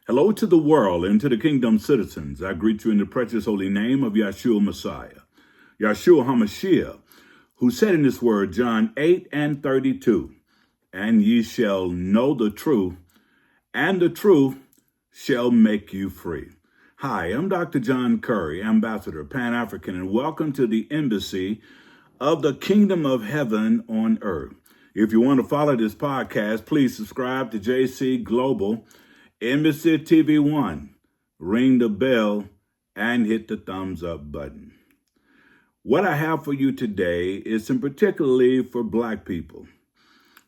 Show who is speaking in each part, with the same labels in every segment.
Speaker 1: Hello to the world and to the kingdom citizens. I greet you in the precious holy name of Yeshua Messiah, Yeshua HaMashiach, who said in this word, John 8:32, and ye shall know the truth, and the truth shall make you free. Hi, I'm Dr. John Curry, Ambassador, Pan-African, and welcome to the embassy of the kingdom of heaven on earth. If you want to follow this podcast, please subscribe to JC Global Embassy TV 1, ring the bell, and hit the thumbs up button. What I have for you today is particularly for Black people.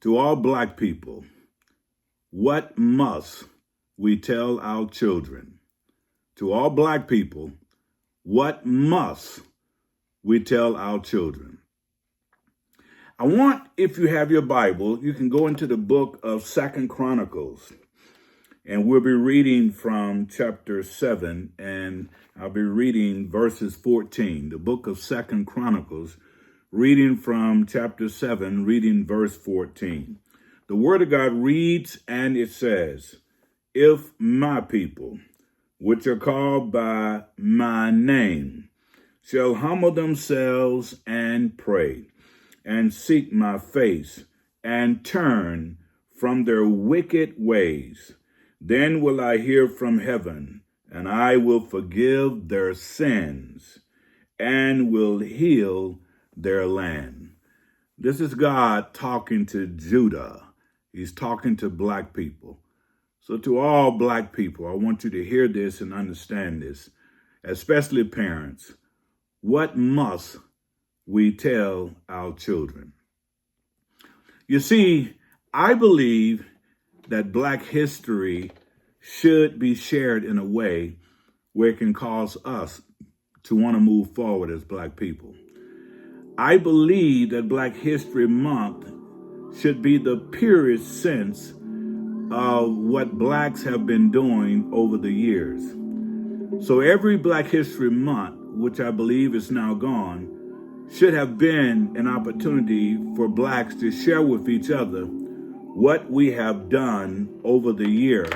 Speaker 1: To all Black people, what must we tell our children? To all Black people, what must we tell our children? I want, if you have your Bible, you can go into the book of 2 Chronicles. And we'll be reading from chapter 7, and I'll be reading verses 14, the book of 2 Chronicles, reading from chapter 7, reading verse 14. The word of God reads, and it says, if my people, which are called by my name, shall humble themselves and pray, and seek my face, and turn from their wicked ways, then will I hear from heaven, and I will forgive their sins, and will heal their land. This is God talking to Judah. He's talking to Black people. So to all Black people, I want you to hear this and understand this, especially parents. What must we tell our children? You see, I believe that Black history should be shared in a way where it can cause us to want to move forward as Black people. I believe that Black History Month should be the purest sense of what Blacks have been doing over the years. So every Black History Month, which I believe is now gone, should have been an opportunity for Blacks to share with each other what we have done over the year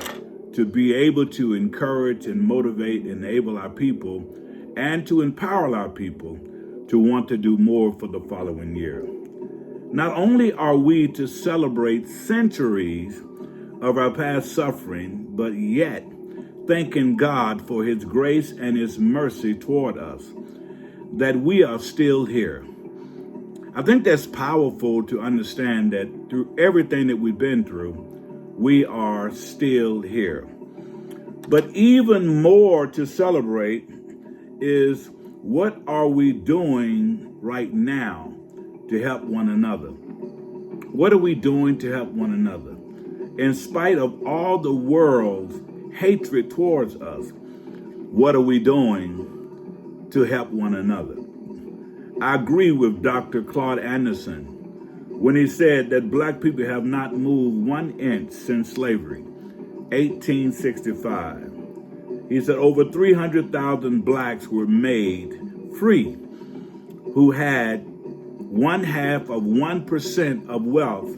Speaker 1: to be able to encourage and motivate, enable our people, and to empower our people to want to do more for the following year. Not only are we to celebrate centuries of our past suffering, but yet thanking God for his grace and his mercy toward us, that we are still here. I think that's powerful to understand that through everything that we've been through, we are still here. But even more to celebrate is what are we doing right now to help one another? What are we doing to help one another? In spite of all the world's hatred towards us, what are we doing to help one another? I agree with Dr. Claude Anderson when he said that Black people have not moved 1 inch since slavery, 1865. He said over 300,000 Blacks were made free who had 0.5% of wealth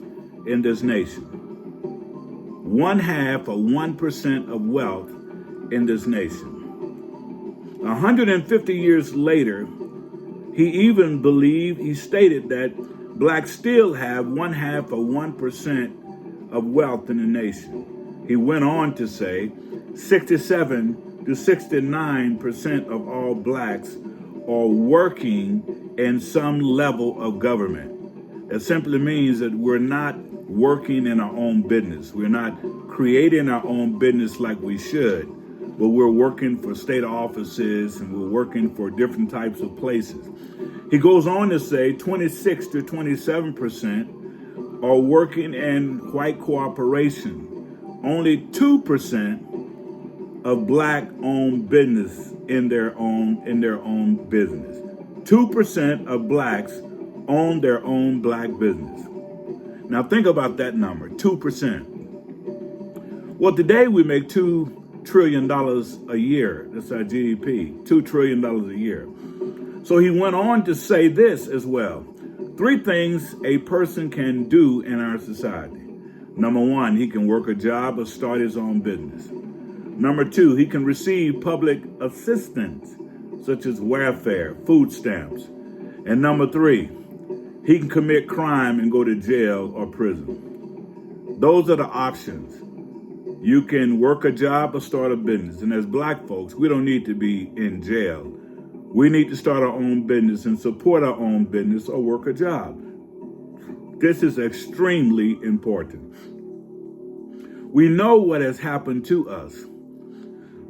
Speaker 1: in this nation. 0.5% of wealth in this nation. 150 years later, he stated that Blacks still have 0.5% of wealth in the nation. He went on to say 67 to 69% of all Blacks are working in some level of government. It simply means that we're not working in our own business. We're not creating our own business like we should, but we're working for state offices and we're working for different types of places. He goes on to say 26 to 27% are working in white cooperation. Only 2% of Black-owned business in their own business. 2% of Blacks own their own Black business. Now think about that number, 2%. Well, today we make $2 trillion a year. That's our GDP, $2 trillion a year. So he went on to say this as well. 3 things a person can do in our society. Number 1, he can work a job or start his own business. Number 2, he can receive public assistance, such as welfare, food stamps. And number 3, he can commit crime and go to jail or prison. Those are the options. You can work a job or start a business. And as black folks, we don't need to be in jail. We need to start our own business and support our own business or work a job. This is extremely important. We know what has happened to us,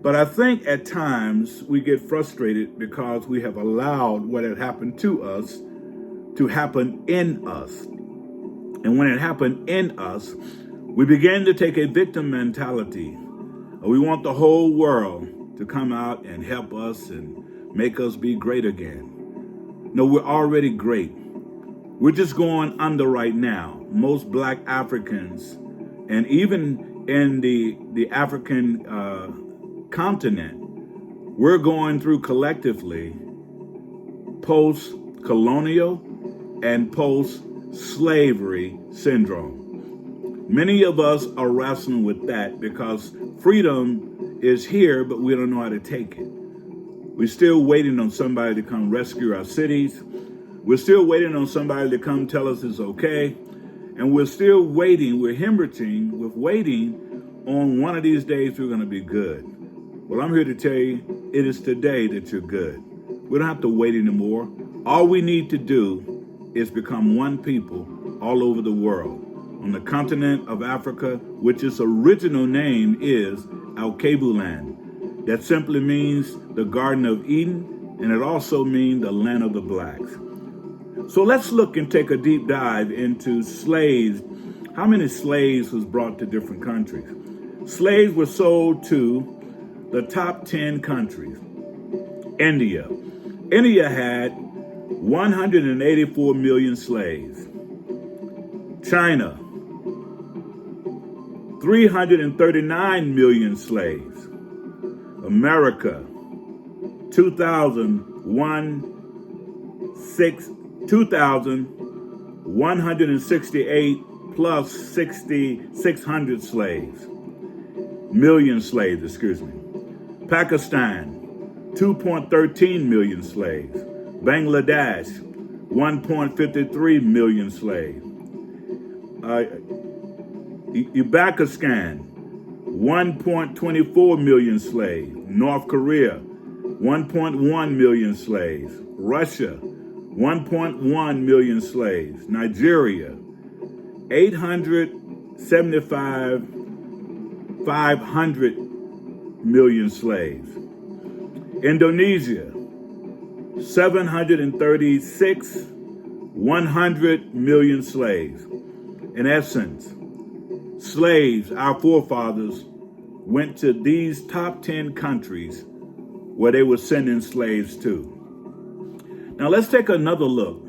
Speaker 1: but I think at times we get frustrated because we have allowed what had happened to us to happen in us. And when it happened in us, we began to take a victim mentality. We want the whole world to come out and help us and make us be great again. No, we're already great. We're just going under right now. Most black Africans, and even in the African continent, we're going through collectively post-colonial and post-slavery syndrome. Many of us are wrestling with that because freedom is here, but we don't know how to take it. We're still waiting on somebody to come rescue our cities. We're still waiting on somebody to come tell us it's okay. And we're still waiting, we're hemorrhaging with waiting on one of these days we're going to be good. Well, I'm here to tell you, it is today that you're good. We don't have to wait anymore. All we need to do is become one people all over the world. On the continent of Africa, which its original name is Alkebulan. That simply means the Garden of Eden, and it also means the land of the blacks. So let's look and take a deep dive into slaves. How many slaves was brought to different countries? Slaves were sold to the top 10 countries. India. India had 184 million slaves. China, 339 million slaves. America, 2,168 plus 6,600 slaves. Million slaves, excuse me. Pakistan, 2.13 million slaves. Bangladesh, 1.53 million slaves. Uzbekistan, 1.24 million slaves. North Korea, 1.1 million slaves. Russia, 1.1 million slaves. Nigeria, 500 million slaves. Indonesia, 736, 100 million slaves. In essence, slaves, our forefathers, went to these top 10 countries where they were sending slaves to. Now let's take another look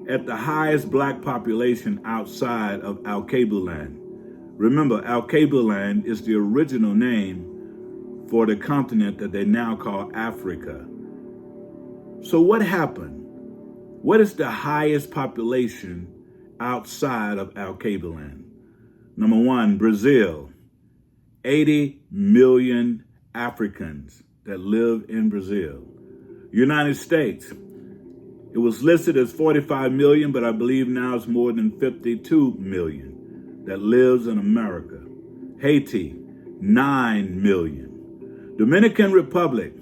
Speaker 1: at the highest black population outside of Alkebulan. Remember, Alkebulan is the original name for the continent that they now call Africa. So what happened? What is the highest population outside of Alkebulan? Number 1, Brazil. 80 million Africans that live in Brazil. United States, it was listed as 45 million, but I believe now it's more than 52 million that lives in America. Haiti, 9 million. Dominican Republic,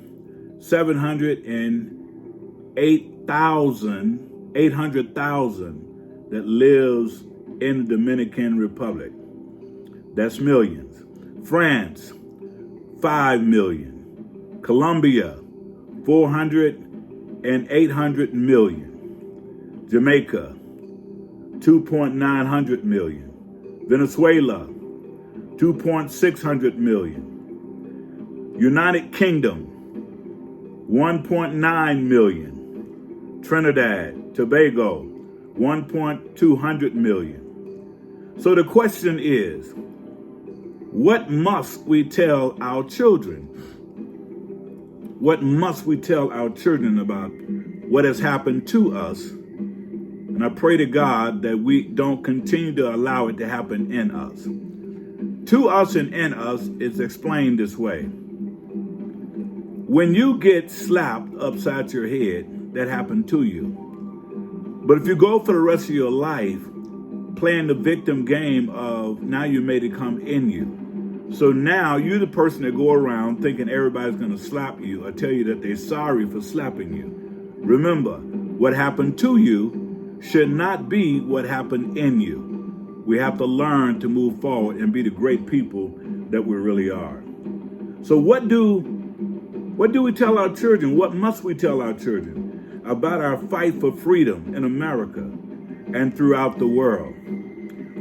Speaker 1: 800,000 that lives in the Dominican Republic. That's millions. France, 5 million. Colombia, 400 and 800 million. Jamaica, 2.900 million. Venezuela, 2.600 million. United Kingdom, 1.9 million. Trinidad, Tobago, 1.200 million. So the question is, what must we tell our children? What must we tell our children about what has happened to us? And I pray to God that we don't continue to allow it to happen in us. To us and in us is explained this way. When you get slapped upside your head, that happened to you. But if you go for the rest of your life playing the victim game of now you made it come in you. So now you're the person that go around thinking everybody's going to slap you or tell you that they're sorry for slapping you. Remember, what happened to you should not be what happened in you. We have to learn to move forward and be the great people that we really are. So what do we tell our children? What must we tell our children about our fight for freedom in America and throughout the world?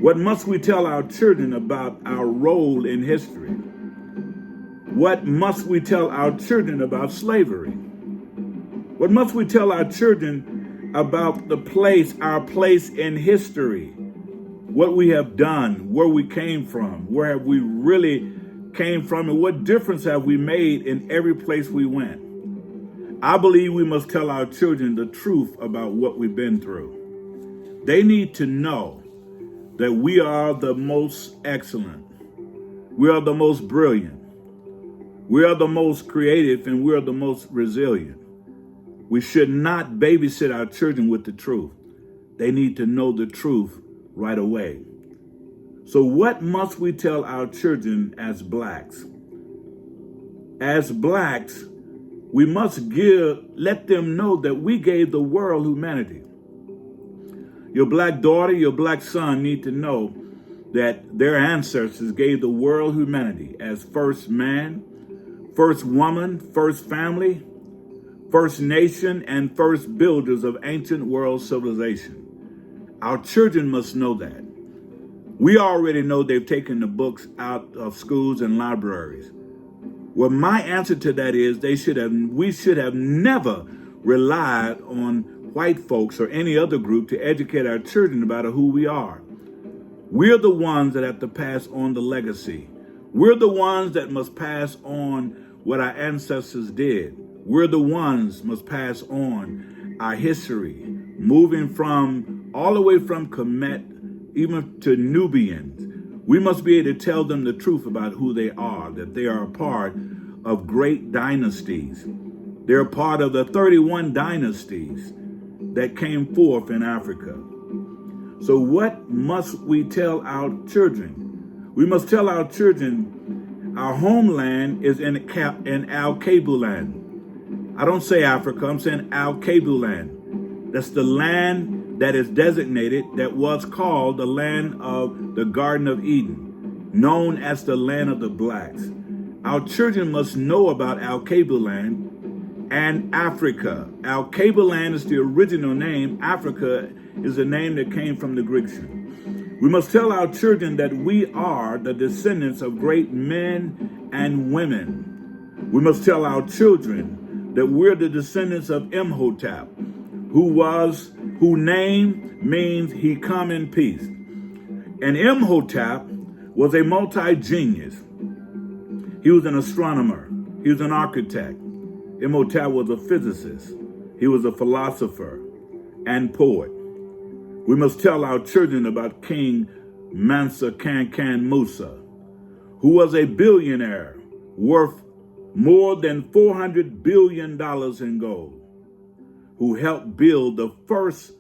Speaker 1: What must we tell our children about our role in history? What must we tell our children about slavery? What must we tell our children about our place in history? What we have done, where we came from, where have we really came from, and what difference have we made in every place we went? I believe we must tell our children the truth about what we've been through. They need to know that we are the most excellent, we are the most brilliant, we are the most creative, and we are the most resilient. We should not babysit our children with the truth. They need to know the truth right away. So what must we tell our children as blacks? As blacks, we must let them know that we gave the world humanity. Your black daughter, your black son need to know that their ancestors gave the world humanity as first man, first woman, first family, first nation, and first builders of ancient world civilization. Our children must know that. We already know they've taken the books out of schools and libraries. Well, my answer to that is we should have never relied on white folks or any other group to educate our children about who we are. We're the ones that have to pass on the legacy. We're the ones that must pass on what our ancestors did. We're the ones must pass on our history, moving from all the way from Kemet even to Nubians. We must be able to tell them the truth about who they are, that they are a part of great dynasties. They're a part of the 31 dynasties that came forth in Africa. So what must we tell our children? We must tell our children our homeland is in Al-Kabulan. I don't say Africa, I'm saying Al-Kabulan. That's the land that is designated, that was called the land of the Garden of Eden, known as the land of the blacks. Our children must know about Al-Kabulan and Africa. Al-Kabulan is the original name. Africa is a name that came from the Greeks. We must tell our children that we are the descendants of great men and women. We must tell our children that we're the descendants of Imhotep, whose name means he come in peace. And Imhotep was a multi-genius. He was an astronomer. He was an architect. Imhotep was a physicist. He was a philosopher and poet. We must tell our children about King Mansa Kankan Musa, who was a billionaire worth more than $400 billion in gold, who helped build the first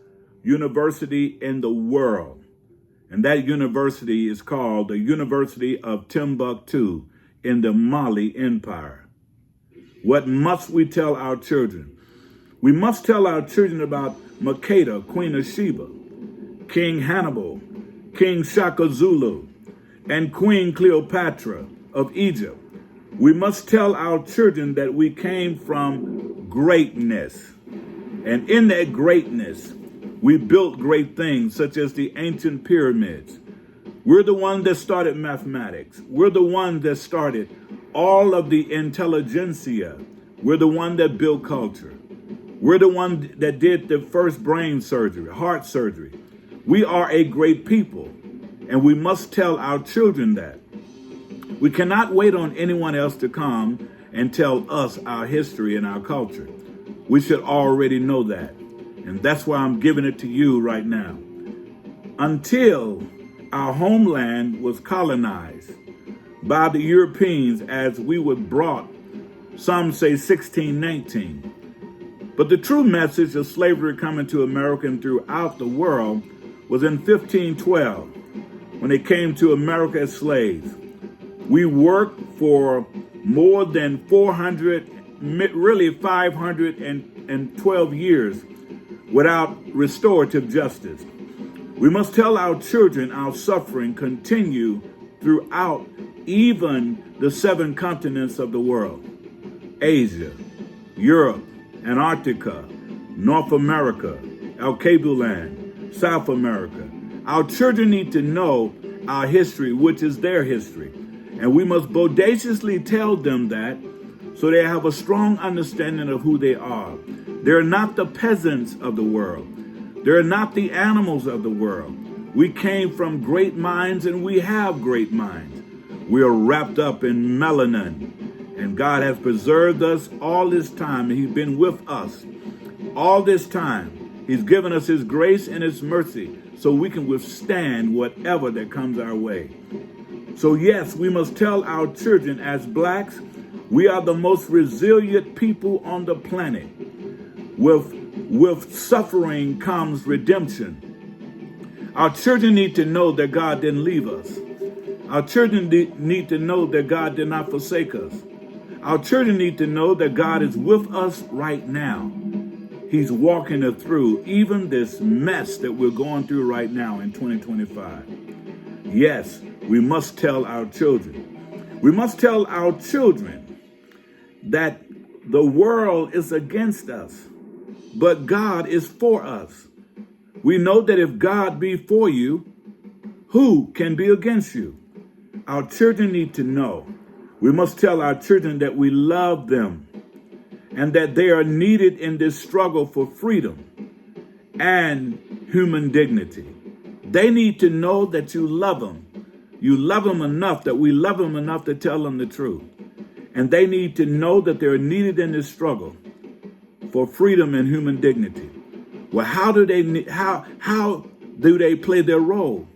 Speaker 1: university in the world. And that university is called the University of Timbuktu in the Mali Empire. What must we tell our children? We must tell our children about Makeda, Queen of Sheba, King Hannibal, King Shaka Zulu, and Queen Cleopatra of Egypt. We must tell our children that we came from greatness. And in that greatness, we built great things, such as the ancient pyramids. We're the ones that started mathematics. We're the ones that started all of the intelligentsia. We're the one that built culture. We're the one that did the first brain surgery, heart surgery. We are a great people, and we must tell our children that. We cannot wait on anyone else to come and tell us our history and our culture. We should already know that, and that's why I'm giving it to you right now. Until our homeland was colonized, by the Europeans as we were brought, some say 1619. But the true message of slavery coming to America and throughout the world was in 1512 when they came to America as slaves. We worked for more than 400, really 512 years without restorative justice. We must tell our children our suffering continue throughout even the 7 continents of the world: Asia, Europe, Antarctica, North America, Cabo Land, South America. Our children need to know our history, which is their history. And we must bodaciously tell them that so they have a strong understanding of who they are. They're not the peasants of the world. They're not the animals of the world. We came from great minds and we have great minds. We are wrapped up in melanin. And God has preserved us all this time. And He's been with us all this time. He's given us His grace and His mercy so we can withstand whatever that comes our way. So yes, we must tell our children as blacks, we are the most resilient people on the planet. With suffering comes redemption. Our children need to know that God didn't leave us. Our children need to know that God did not forsake us. Our children need to know that God is with us right now. He's walking us through even this mess that we're going through right now in 2025. Yes, we must tell our children. We must tell our children that the world is against us, but God is for us. We know that if God be for you, who can be against you? Our children need to know. We must tell our children that we love them and that they are needed in this struggle for freedom and human dignity. They need to know that you love them. You love them enough that we love them enough to tell them the truth. And they need to know that they're needed in this struggle for freedom and human dignity. Well, how do they play their role?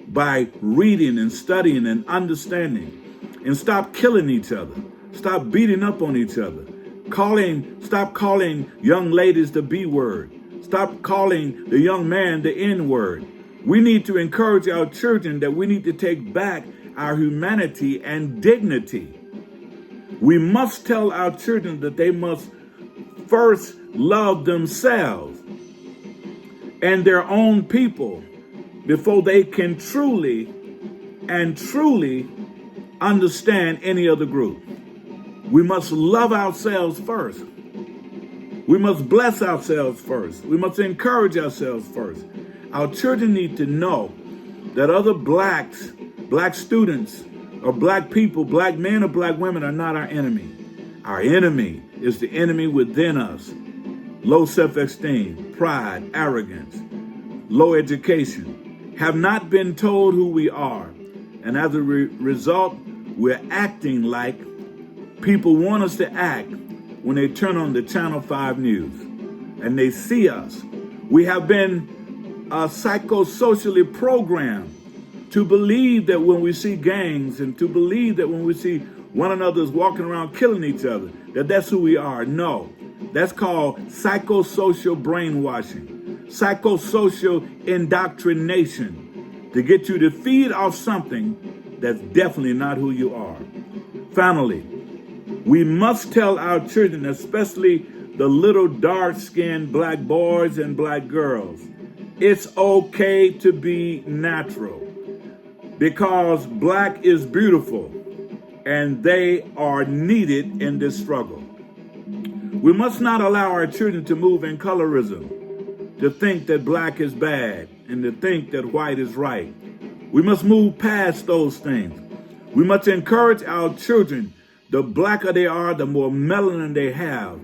Speaker 1: By reading and studying and understanding. And stop killing each other. Stop beating up on each other. Stop calling young ladies the B word. Stop calling the young man the N word. We need to encourage our children that we need to take back our humanity and dignity. We must tell our children that they must first love themselves and their own people before they can truly understand any other group. We must love ourselves first. We must bless ourselves first. We must encourage ourselves first. Our children need to know that other blacks, black students, or black people, black men or black women are not our enemy. Our enemy is the enemy within us. Low self-esteem, pride, arrogance, low education, have not been told who we are. And as a result, we're acting like people want us to act when they turn on the Channel 5 news and they see us. We have been psychosocially programmed to believe that when we see gangs and to believe that when we see one another's walking around killing each other, that that's who we are. No, that's called psychosocial brainwashing, psychosocial indoctrination to get you to feed off something that's definitely not who you are. Finally, we must tell our children, especially the little dark-skinned black boys and black girls, it's okay to be natural because black is beautiful and they are needed in this struggle. We must not allow our children to move in colorism, to think that black is bad and to think that white is right. We must move past those things. We must encourage our children. The blacker they are, the more melanin they have,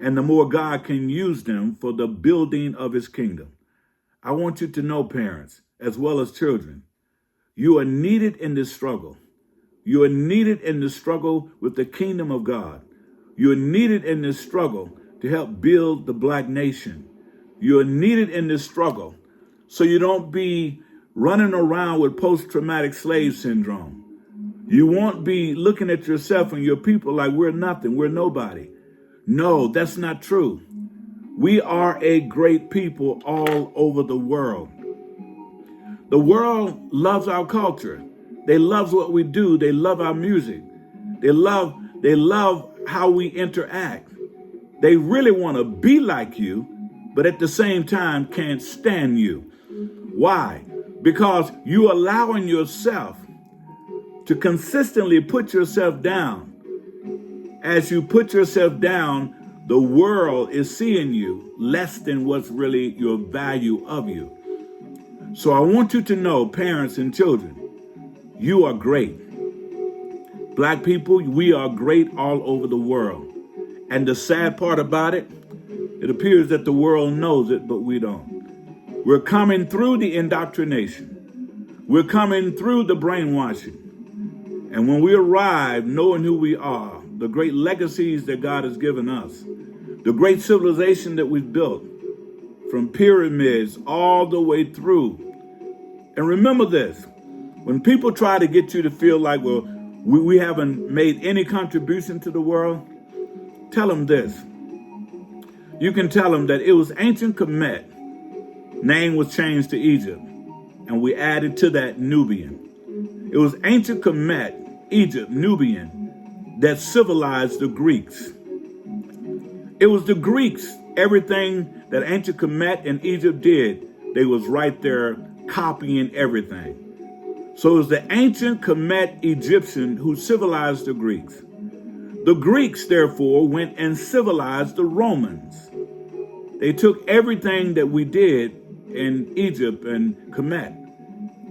Speaker 1: and the more God can use them for the building of His kingdom. I want you to know, parents, as well as children, you are needed in this struggle. You are needed in the struggle with the kingdom of God. You are needed in this struggle to help build the black nation. You are needed in this struggle so you don't be running around with post-traumatic slave syndrome. You won't be looking at yourself and your people like we're nothing, we're nobody. No, that's not true. We are a great people all over the world. The world loves our culture. They love what we do. They love our music. They love how we interact. They really want to be like you, but at the same time can't stand you. Why? Because you allowing yourself to consistently put yourself down. As you put yourself down, the world is seeing you less than what's really your value of you. So I want you to know, parents and children, you are great. Black people, we are great all over the world. And the sad part about it, it appears that the world knows it, but we don't. We're coming through the indoctrination. We're coming through the brainwashing. And when we arrive knowing who we are, the great legacies that God has given us, the great civilization that we've built, from pyramids all the way through. And remember this, when people try to get you to feel like, well, we haven't made any contribution to the world, tell them this. You can tell them that it was ancient Kemet, name was changed to Egypt, and we added to that Nubian. It was ancient Kemet, Egypt, Nubian, that civilized the Greeks. It was the Greeks, everything that ancient Kemet and Egypt did, they was right there copying everything. So it was the ancient Kemet Egyptian who civilized the Greeks. The Greeks, therefore, went and civilized the Romans. They took everything that we did in Egypt and Kemet,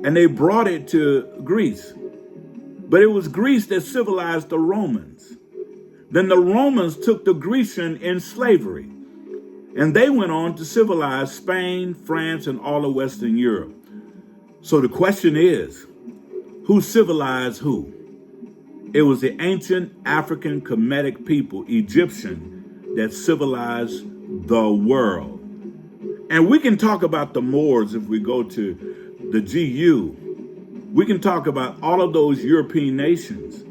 Speaker 1: and they brought it to Greece. But it was Greece that civilized the Romans. Then the Romans took the Grecian in slavery, and they went on to civilize Spain, France, and all of Western Europe. So the question is, who civilized who? It was the ancient African Kemetic people, Egyptian, that civilized the world. And we can talk about the Moors if we go to the GU. We can talk about all of those European nations.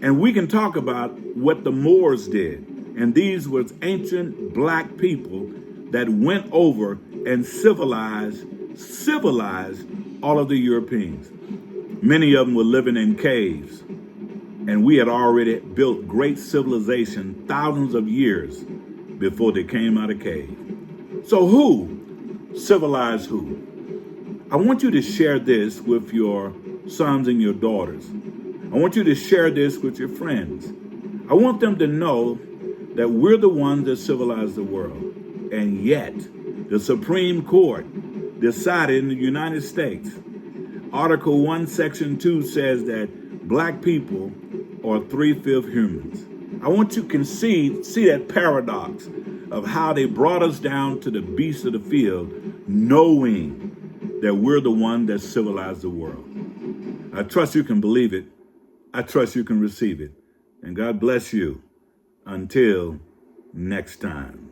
Speaker 1: And we can talk about what the Moors did. And these were ancient black people that went over and civilized all of the Europeans. Many of them were living in caves. And we had already built great civilization thousands of years before they came out of cave. So who civilized who? I want you to share this with your sons and your daughters. I want you to share this with your friends. I want them to know that we're the ones that civilized the world. And yet, the Supreme Court decided in the United States, Article 1, Section 2 says that black people are 3/5 humans. I want you to see that paradox of how they brought us down to the beasts of the field, knowing that we're the one that civilized the world. I trust you can believe it. I trust you can receive it. And God bless you. Until next time.